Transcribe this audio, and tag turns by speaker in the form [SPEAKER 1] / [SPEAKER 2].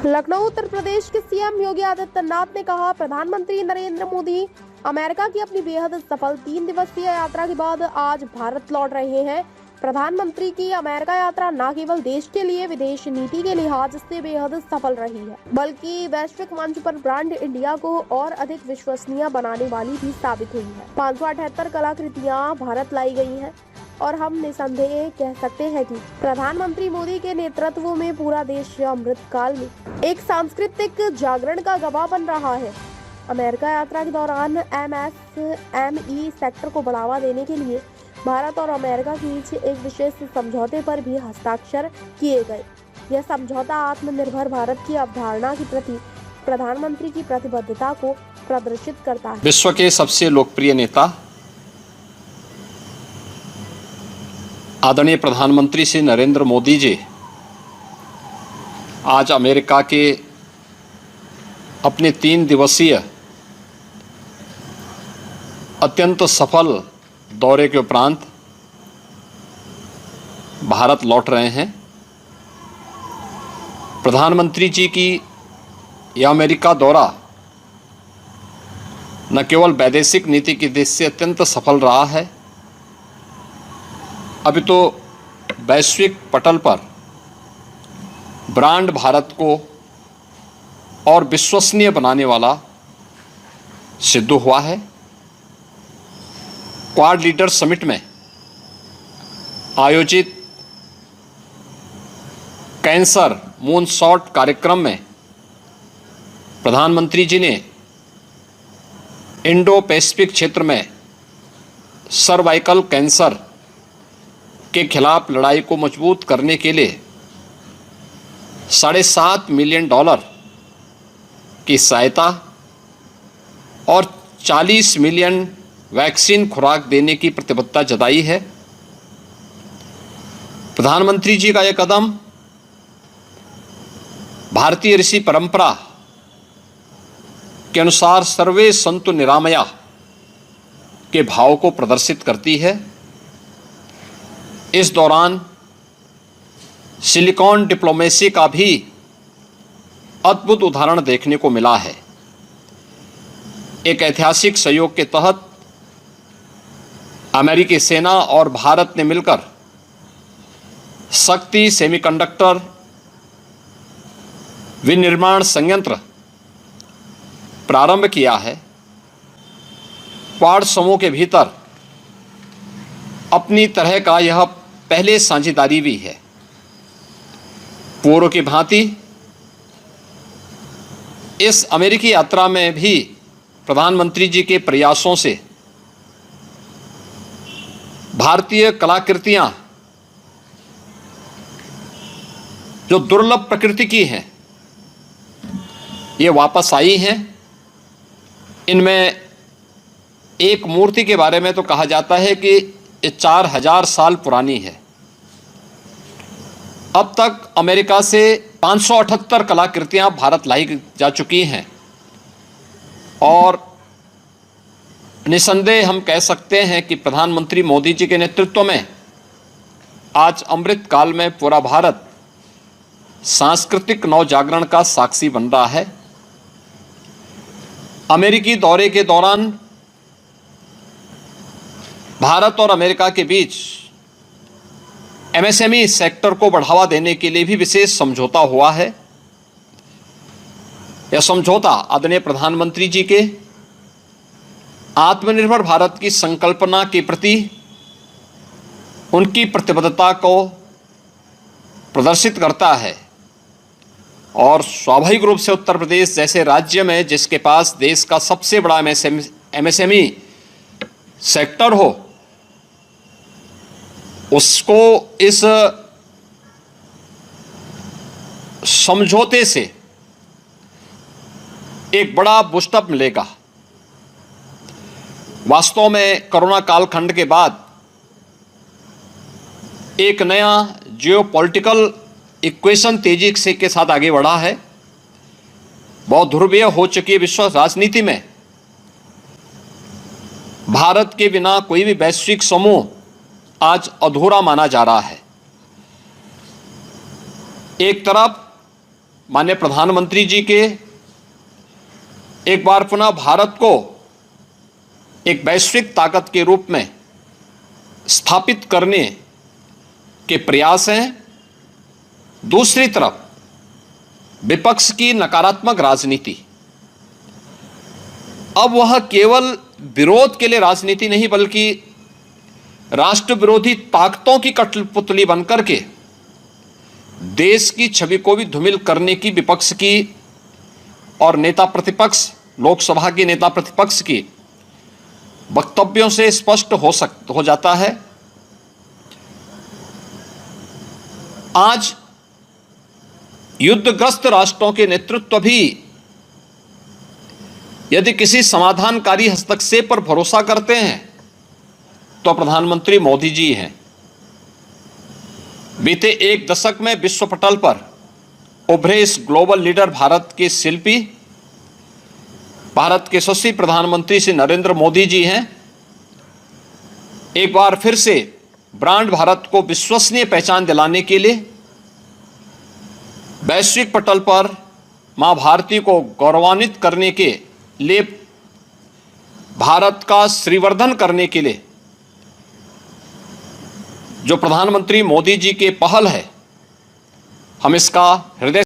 [SPEAKER 1] लखनऊ उत्तर प्रदेश के सीएम योगी आदित्यनाथ ने कहा, प्रधानमंत्री नरेंद्र मोदी अमेरिका की अपनी बेहद सफल 3 दिवसीय यात्रा के बाद आज भारत लौट रहे हैं। प्रधानमंत्री की अमेरिका यात्रा न केवल देश के लिए विदेश नीति के लिहाज से बेहद सफल रही है, बल्कि वैश्विक मंच पर ब्रांड इंडिया को और अधिक विश्वसनीय बनाने वाली भी साबित हुई है। 578 कलाकृतियां भारत लाई गई हैं और हम निसंदेह कह सकते हैं कि प्रधानमंत्री मोदी के नेतृत्व में पूरा देश अमृत काल में एक सांस्कृतिक जागरण का गवाह बन रहा है। अमेरिका यात्रा के दौरान एमएसएमई सेक्टर को बढ़ावा देने के लिए भारत और अमेरिका के बीच एक विशेष समझौते पर भी हस्ताक्षर किए गए। यह समझौता आत्मनिर्भर भारत की अवधारणा के प्रति प्रधानमंत्री की प्रतिबद्धता को प्रदर्शित करता है।
[SPEAKER 2] विश्व के सबसे लोकप्रिय नेता आदरणीय प्रधानमंत्री श्री नरेंद्र मोदी जी आज अमेरिका के अपने 3 दिवसीय अत्यंत सफल दौरे के उपरांत भारत लौट रहे हैं। प्रधानमंत्री जी की यह अमेरिका दौरा न केवल वैदेशिक नीति की दृष्टि से अत्यंत सफल रहा है, अभी तो वैश्विक पटल पर ब्रांड भारत को और विश्वसनीय बनाने वाला सिद्ध हुआ है। क्वाड लीडर समिट में आयोजित कैंसर मूनशॉट कार्यक्रम में प्रधानमंत्री जी ने इंडो पैसिफिक क्षेत्र में सर्वाइकल कैंसर के खिलाफ लड़ाई को मजबूत करने के लिए $7.5 मिलियन की सहायता और 40 मिलियन वैक्सीन खुराक देने की प्रतिबद्धता जताई है। प्रधानमंत्री जी का यह कदम भारतीय ऋषि परंपरा के अनुसार सर्वे संतु निरामया के भाव को प्रदर्शित करती है। इस दौरान सिलिकॉन डिप्लोमेसी का भी अद्भुत उदाहरण देखने को मिला है। एक ऐतिहासिक सहयोग के तहत अमेरिकी सेना और भारत ने मिलकर शक्ति सेमीकंडक्टर विनिर्माण संयंत्र प्रारंभ किया है। क्वाड समूह के भीतर अपनी तरह का यह पहले साझेदारी भी है। पूर्व की भांति इस अमेरिकी यात्रा में भी प्रधानमंत्री जी के प्रयासों से भारतीय कलाकृतियां जो दुर्लभ प्रकृति की हैं, ये वापस आई हैं। इनमें एक मूर्ति के बारे में तो कहा जाता है कि ये 4000 साल पुरानी है। अब तक अमेरिका से 578 कलाकृतियां भारत लाई जा चुकी हैं और निसंदेह हम कह सकते हैं कि प्रधानमंत्री मोदी जी के नेतृत्व में आज अमृत काल में पूरा भारत सांस्कृतिक नवजागरण का साक्षी बन रहा है। अमेरिकी दौरे के दौरान भारत और अमेरिका के बीच एमएसएमई सेक्टर को बढ़ावा देने के लिए भी विशेष समझौता हुआ है। यह समझौता आदरणीय प्रधानमंत्री जी के आत्मनिर्भर भारत की संकल्पना के प्रति उनकी प्रतिबद्धता को प्रदर्शित करता है और स्वाभाविक रूप से उत्तर प्रदेश जैसे राज्य में जिसके पास देश का सबसे बड़ा एमएसएमई सेक्टर हो, उसको इस समझौते से एक बड़ा बूस्टअप मिलेगा। वास्तव में कोरोना कालखंड के बाद एक नया जियोपॉलिटिकल इक्वेशन तेजी से के साथ आगे बढ़ा है। बहुत ध्रुवीय हो चुकी है विश्व राजनीति में। भारत के बिना कोई भी वैश्विक समूह आज अधूरा माना जा रहा है। एक तरफ माननीय प्रधानमंत्री जी के एक बार पुनः भारत को एक वैश्विक ताकत के रूप में स्थापित करने के प्रयास हैं, दूसरी तरफ विपक्ष की नकारात्मक राजनीति। अब वह केवल विरोध के लिए राजनीति नहीं बल्कि राष्ट्र विरोधी ताकतों की कठपुतली बनकर के देश की छवि को भी धूमिल करने की विपक्ष की और नेता प्रतिपक्ष, लोकसभा के नेता प्रतिपक्ष की वक्तव्यों से स्पष्ट हो जाता है। आज युद्धग्रस्त राष्ट्रों के नेतृत्व भी यदि किसी समाधानकारी हस्तक्षेप पर भरोसा करते हैं तो प्रधानमंत्री मोदी जी हैं। बीते एक दशक में विश्व पटल पर उभरे इस ग्लोबल लीडर भारत के शिल्पी, भारत के यशस्वी प्रधानमंत्री श्री नरेंद्र मोदी जी हैं। एक बार फिर से ब्रांड भारत को विश्वसनीय पहचान दिलाने के लिए वैश्विक पटल पर मां भारती को गौरवान्वित करने के लिए, भारत का श्रीवर्धन करने के लिए जो प्रधानमंत्री मोदी जी के पहल है, हम इसका हृदय